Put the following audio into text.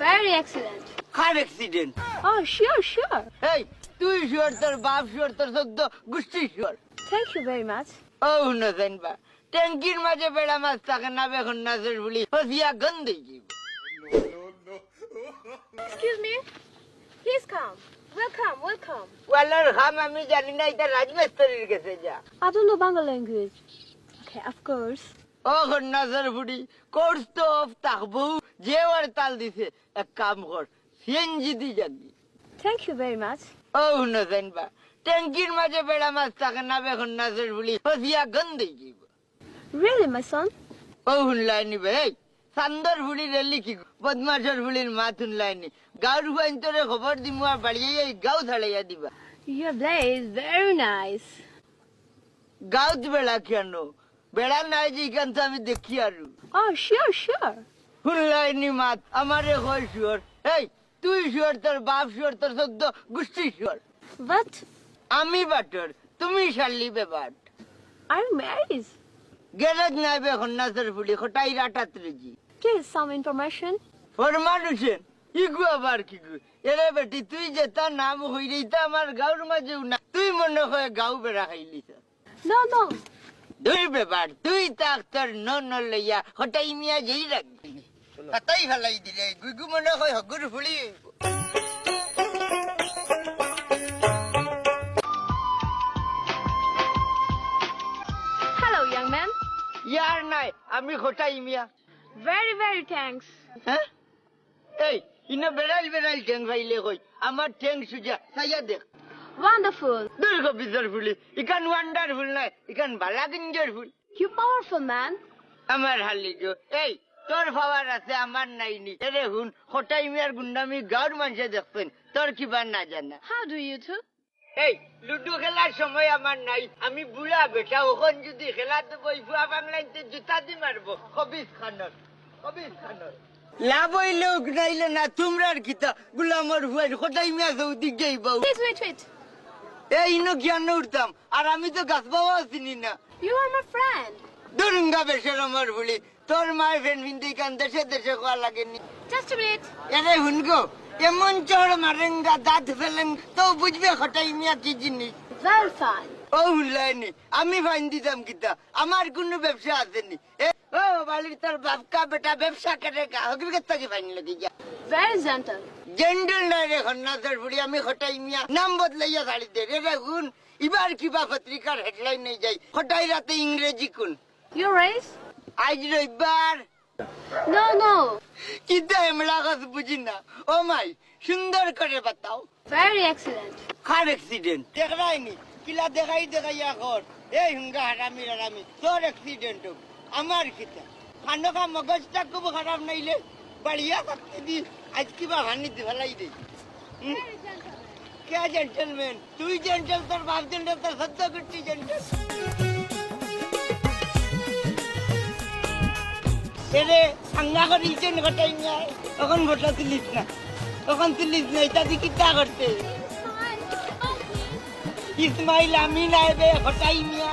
Very excellent. কার accident? Oh, sure. এই তুই sure, তোর বাপ শিওর, তোর সদ্য গোষ্ঠী sure? Thank you very much. ও না জানবা, ট্যাঙ্কির মাঝে বেড়া মাছ থাকে না, বেখন নাচের বলি হসিয়া গন্ধে যাইব। Excuse me. Please come. Welcome. ওয়ালার খাম আমি জানি না, এটা রাজমিস্ত্রির কাছে যা। I don't know Bangla language. Okay, of course. ও নাচের বুড়ি, কোর্স তো অফ থাকবো, যে ওর তাল দিছে, এক কাম কর, সিএনজি দি যাবি। Thank you very much. ও না জানবা, ট্যাঙ্কির মাঝে বেড়া মাছ থাকে না, বেখন নাচের বলি হসিয়া গন্ধে যাইব। Really, my son? ও হুনলাইনি ভাই, সান্দর বুড়ি রেলি কি বদমাসর বুড়ির মা তুনলাইনি, গাঁর হুয়াইন তোরে খবর দিমু আর বাড়িয়ে এই গাঁও ছাড়াইয়া দিবা। Your blade is very nice. গাঁত বেড়া কেন? বেড়া নাই যে এখান তো আমি দেখি আরু। Oh, sure. হুনলাইনি মাত আমারে কই শিওর? এই তুই শিওর, তোর বাপ শিওর, তোর সদ্য গোষ্ঠী শিওর? What? আমি বাটর, তুমি শালি বেবাট। Are you married? গ্যারেজ নাই বেখন নাচের বুড়ি, খটাই রাটাত রেজি। Please, some information. ফরমান হোসেন, ইগু আবার কি গু? এরে বেটি, তুই যে তার নাম হইরে তা আমার গাঁর মাঝেও না, তুই মনে হয় গাঁও বেড়া খাইলিস। No. দুই ব্যাপার, তুই তাক তোর ন লইয়া হটাই মিয়া যেই রাখবি, তাই ফেলাই দিলে গুগু মনে হয় হগুর ফুলি। Hello, young man. ইয়ার নাই, আমি হটাই মিয়া। Very thanks. হ্যাঁ এই ইনা বেড়াইল ঠ্যাং ফাইলে কই, আমার ঠ্যাং সুজা সাইয়া দেখ। Wonderful. দুর্গ বিজর ফুলি, ইকান ওয়ান্ডারফুল নাই, ইকান বালা গিঞ্জর ফুল। You powerful man. আমার হালি গো, এই তোর পাওয়ার আছে আমার নাইনি। এরে হুন, হটাই মিয়ার গুন্ডামি গাঁর মানুষে দেখছেন, তোর কিবার না জানা। How do you two? এই লুডু খেলার সময় আমার নাই, আমি বুড়া বেটা, ওখান যদি খেলা তো বইফুয়া বাংলাইতে জুতা দি মারবো। কবিস খানর লাভ হইলে উগনাইলে না, তোমরার কিতা গুলামর হুয়াই হটাই মিয়া সৌদি যাইব। Please wait. এই ইনো জ্ঞান উঠতাম, আর আমি তো গাছ পাওয়া চিনি না। You are my friend. দুরঙ্গা বেশের আমার ভুলি, তোর মায়ের ফ্রেন্ড ভিন্দি কান দেশে কোয়া লাগেনি। Just a minute. এরে হুনগো, এমন চড় মারেঙ্গা দাঁত ফেলেন তো বুঝবে হটাই মিয়া কি জিনিস। Very fine. ও হুনলাইনি, আমি ফাইন দিতাম কিতা, আমার কোনো ব্যবসা আসেনি। ও বাড়ির তোর বাপকা বেটা ব্যবসা করে হকির থেকে ফাইন লেগে যা। Very gentle. জেন্ডেল নাই রে খন্নাসের বুড়ি, আমি হটাই মিয়া নাম বদলাইয়া গাড়ি দে রে হুন। এবার কিবা পত্রিকার হেডলাইন নেই যাই, হটাই রাতে ইংরেজি কোন। Your race? আজ রবিবার। No. কিতা এমলা কাজ বুঝি না। ও মাই, সুন্দর করে বাতাও। Very excellent. কার অ্যাক্সিডেন্ট? দেখাইনি কিলা দেখাইয়া কর। এই হুঙ্গা হারামি তোর অ্যাক্সিডেন্ট হোক, আমার কিতা খান্ডকা মগজটা খুব খারাপ নাইলে বাড়িয়া থাকতে দি, আজ কিবা হানিতে ফেলাই দে। Very gentle. কে জেন্টলম্যান? তুই জেন্টল, তোর বাপ জেন্টল, তোর সদ্য করছি জেন্টল। এরে সাঙ্গা করিছেন ঘটাই না, তখন ঘটা তুলিস না, এটা দিয়ে কিতা করতে। ইসমাইল আমি নাই বে হটাই মিয়া।